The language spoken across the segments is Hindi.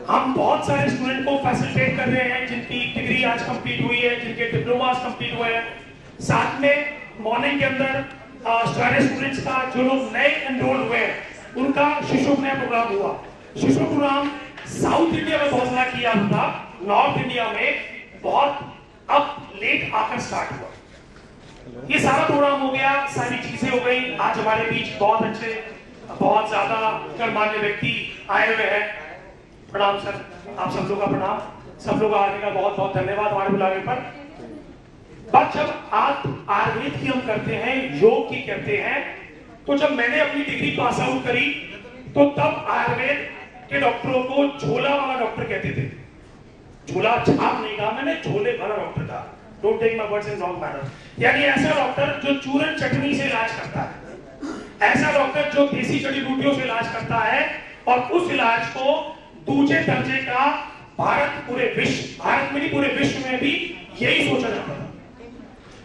हम बहुत सारे स्टूडेंट को फैसिलिटेट कर रहे हैं जिनकी डिग्री आज कंप्लीट हुई है, जिनके डिप्लोमास कंप्लीट हुए हैं। साथ में मॉर्निंग के अंदर सारे स्टूडेंट्स का जो लोग नए एनरोल हुए हैं उनका शिशु नया प्रोग्राम हुआ। शिशु प्रोग्राम साउथ इंडिया में बहुत ज्यादा किया था, नॉर्थ इंडिया में बहुत अब लेट आकर स्टार्ट हुआ। ये सारा प्रोग्राम हो गया, सारी चीजें हो गई। आज हमारे बीच बहुत अच्छे, बहुत ज्यादा गणमान्य व्यक्ति आए हुए हैं। प्रणाम सर, आप सब लोग का प्रणाम। सब लोग आने का बहुत बहुत धन्यवाद हमारे बुलावे पर। बात जब आप आयुर्वेद की हम करते हैं, योग की करते हैं, तो जब मैंने अपनी डिग्री पास आउट करी तो तब आयुर्वेद के डॉक्टरों को झोला वाला डॉक्टर कहते थे। झोला छाप नहीं कहा मैंने, झोले वाला डॉक्टर था। Don't take my words in wrong manner. यानी ऐसा डॉक्टर जो चूरन चटनी से इलाज करता है, ऐसा डॉक्टर जो देसी जड़ी बूटियों से इलाज करता है, और उस इलाज को दूसरे दर्जे का भारत पूरे विश्व, भारत में नहीं पूरे विश्व में भी यही सोचा जाता था।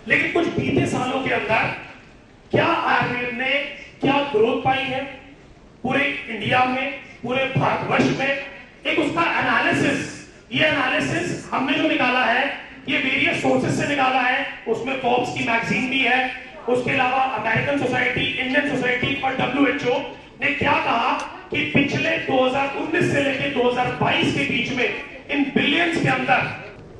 लेकिन कुछ बीते सालों के अंदर क्या आयुर्वेद ने क्या ग्रोथ पाई है पूरे इंडिया में, पूरे भारतवर्ष में, एक उसका एनालिसिस, ये एनालिसिस हमने जो निकाला है ये वेरियस सोर्सेस से निकाला है। उसमें फोर्ब्स की मैगजीन भी है, उसके अलावा अमेरिकन सोसाइटी, इंडियन सोसाइटी और WHO ने क्या कहा कि पिछले 2019 से लेकर 2022 के बीच में इन बिलियंस के अंदर,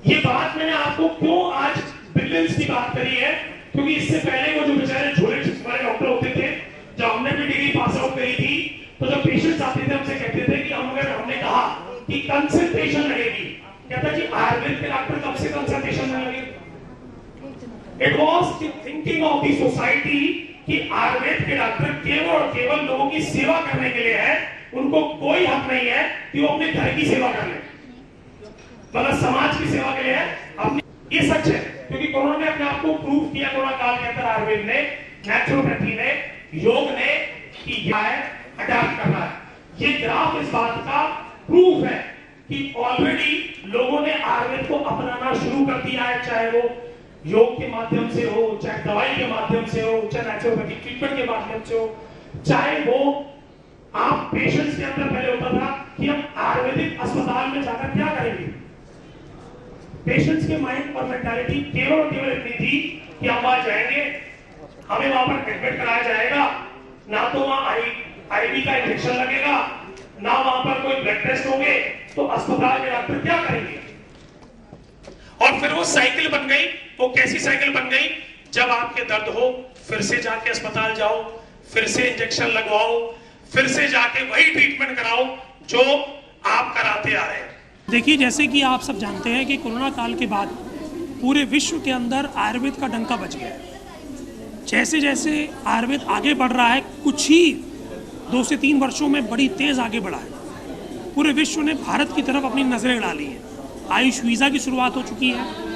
ये बात मैंने आपको क्यों आज बिलियंस की बात करी है, क्योंकि इससे पहले वो जो बेचारे झोले वाले डॉक्टर होते थे, जब हमने भी डिग्री पास आउट करी थी, तो जब पेशेंट्स आते थे हमसे कहते थे कि हमने कहा कि कंसल्टेशन लगेगी, कहता जी आयुर्वेद के डॉक्टर कब से कंसल्टेशन में लगे। It was the thinking of the society कि आयुर्वेद के डॉक्टर केवल लोगों की सेवा करने के लिए है, उनको कोई हक नहीं है कि वो अपने घर की सेवा कर ले, मतलब समाज की सेवा के लिए है अपनी। ये सच है, क्योंकि कोरोना ने अपने आप को प्रूव किया, कोरोना काल के अंदर आयुर्वेद ने, नेचुरोपैथी ने, योग ने कि यह है अडॉप्ट करना है। ये ग्राफ इस बात का प्रूफ है कि ऑलरेडी लोगों ने आयुर्वेद को अपनाना शुरू कर दिया है, चाहे वो योग के माध्यम से हो, चाहे दवाई के माध्यम से हो, चाहे नेचुरोपैथिक ट्रीटमेंट के माध्यम से हो, चाहे वो आप पेशेंट्स के अंदर पहले होता था कि हम आयुर्वेदिक अस्पताल में जाकर क्या करेंगे। पेशेंट्स के माइंड और मेंटालिटी केवल और केवल इतनी थी कि हम वहां जाएंगे, हमें वहां पर एडमिट कराया जाएगा, ना तो वहां आईवी का इंजेक्शन लगेगा, ना वहां पर कोई ब्लड टेस्ट होंगे, तो अस्पताल के डॉक्टर क्या करेंगे। और फिर वो साइकिल बन गई। वो कैसी साइकिल बन गई, जब आपके दर्द हो फिर से जाके अस्पताल जाओ, फिर से इंजेक्शन लगवाओ, फिर से जाके वही ट्रीटमेंट कराओ जो आप कराते आ रहे हैं। देखिए, जैसे कि आप सब जानते हैं कि कोरोना काल के बाद पूरे विश्व के अंदर आयुर्वेद का डंका बज गया है। जैसे जैसे आयुर्वेद आगे बढ़ रहा है, कुछ ही 2 से 3 वर्षों में बड़ी तेज आगे बढ़ा है। पूरे विश्व ने भारत की तरफ अपनी नजरें डाली हैं। आयुष वीज़ा की शुरुआत हो चुकी है।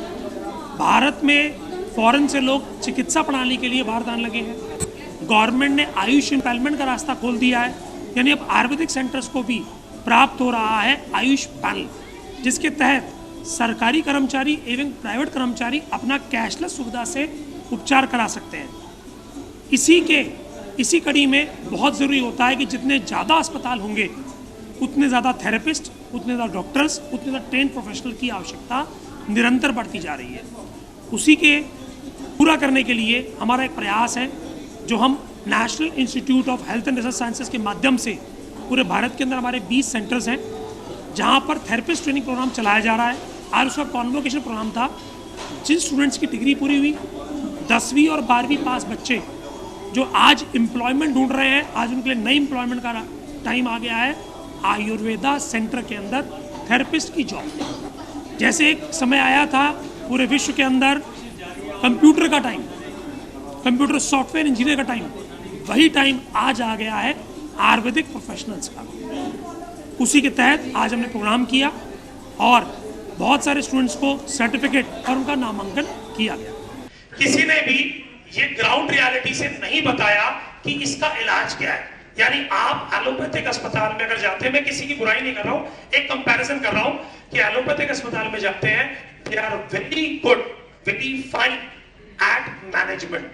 भारत में फॉरेन से लोग चिकित्सा प्रणाली के लिए बाहर आने लगे हैं। गवर्नमेंट ने आयुष इम्पैनलमेंट का रास्ता खोल दिया है, यानी अब आयुर्वेदिक सेंटर्स को भी प्राप्त हो रहा है आयुष पैनल, जिसके तहत सरकारी कर्मचारी एवं प्राइवेट कर्मचारी अपना कैशलेस सुविधा से उपचार करा सकते हैं। इसी कड़ी में बहुत ज़रूरी होता है कि जितने ज़्यादा अस्पताल होंगे उतने ज़्यादा थेरेपिस्ट, उतने ज़्यादा डॉक्टर्स, उतने ज़्यादा ट्रेन प्रोफेशनल की आवश्यकता निरंतर बढ़ती जा रही है। उसी के पूरा करने के लिए हमारा एक प्रयास है, जो हम national institute of health and research sciences के माध्यम से पूरे भारत के अंदर हमारे 20 सेंटर्स हैं, जहां पर थेरेपिस्ट ट्रेनिंग प्रोग्राम चलाया जा रहा है। आज उसका कॉन्वोकेशन प्रोग्राम था। जिन स्टूडेंट्स की डिग्री पूरी हुई, 10वीं और 12वीं पास बच्चे जो आज एम्प्लॉयमेंट ढूंढ रहे हैं, आज उनके लिए नई एम्प्लॉयमेंट का टाइम आ गया है। आयुर्वेदा सेंटर के अंदर थेरेपिस्ट की जॉब, जैसे एक समय आया था पूरे विश्व के अंदर कंप्यूटर का टाइम, कंप्यूटर सॉफ्टवेयर इंजीनियर का टाइम, वही टाइम आज आ गया है आयुर्वेदिक प्रोफेशनल्स का। उसी के तहत आज हमने प्रोग्राम किया और बहुत सारे स्टूडेंट्स को सर्टिफिकेट और उनका नामांकन किया गया। किसी ने भी ये ग्राउंड रियलिटी से नहीं बताया कि इसका इलाज क्या है। यानी आप एलोपैथिक अस्पताल में अगर जाते हैं, मैं किसी की बुराई नहीं कर रहा हूं, एक कंपैरिजन कर रहा हूं कि एलोपैथिक अस्पताल में जाते हैं, they are very good, very fine at management,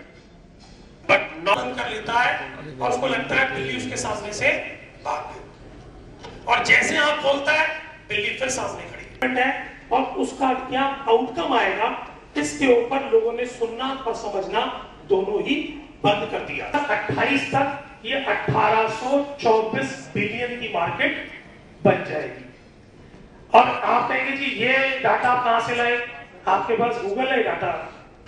but नॉन कर लेता है और उसको लगता है दिल्ली उसके सामने से भाग गई। और जैसे आप बोलता है बिल्ली फिर सामने खड़ी है और उसका क्या आउटकम आएगा इसके ऊपर लोगों ने सुनना और समझना दोनों ही बंद कर दिया। 28 तक ये 1824 बिलियन की मार्केट बन जाएगी। और आप कहेंगे जी ये डाटा आप कहां से लाए? आपके पास गूगल है डाटा,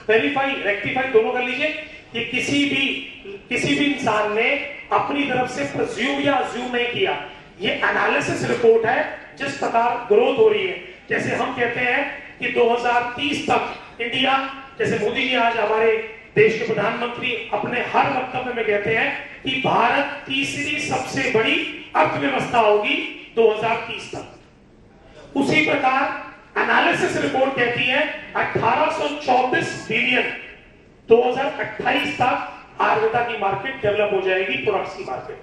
वेरीफाई रेक्टिफाई दोनों कर लीजिए। ये किसी भी इंसान ने अपनी तरफ से प्रिज्यूम या अज्यूम नहीं किया, ये एनालिसिस रिपोर्ट है। जिस प्रकार ग्रोथ हो रही है, जैसे हम कहते हैं कि 2030 तक इंडिया, जैसे मोदी जी आज हमारे देश के प्रधानमंत्री अपने हर वक्तव्य में कहते हैं कि भारत तीसरी सबसे बड़ी अर्थव्यवस्था होगी 2030 तक। उसी प्रकार एनालिसिस रिपोर्ट कहती है 1824 बिलियन 2028 तक आयुर्वेदा की मार्केट डेवलप हो जाएगी, प्रोडक्ट्स की मार्केट।